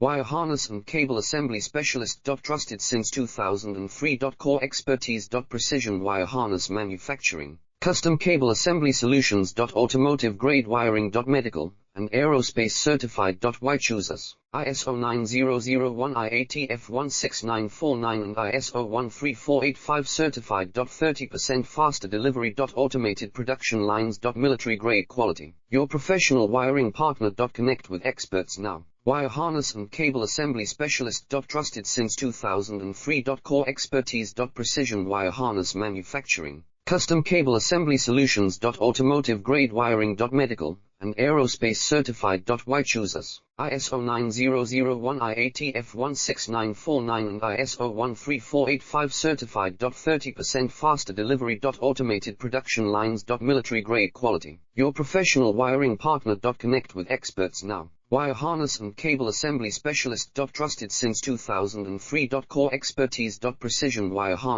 Wire harness and cable assembly specialist. Trusted since 2003. Core expertise. Precision wire harness manufacturing, custom cable assembly solutions. Automotive grade wiring. Medical and aerospace certified. Why choose us? ISO 9001 IATF 16949 and ISO 13485 certified. 30% faster delivery. Automated production lines. Military grade quality. Your professional wiring partner. Connect with experts now. Wire harness and cable assembly specialist. Trusted since 2003. Core expertise. Precision wire harness manufacturing, custom cable assembly solutions. Automotive grade wiring. Medical and aerospace certified. Why choose us? ISO 9001 IATF 16949 and ISO 13485 certified. 30% faster delivery. Automated production lines. Military grade quality. Your professional wiring partner. Connect with experts now. Wire harness and cable assembly specialist. Trusted since 2003. Core expertise. Precision wire harness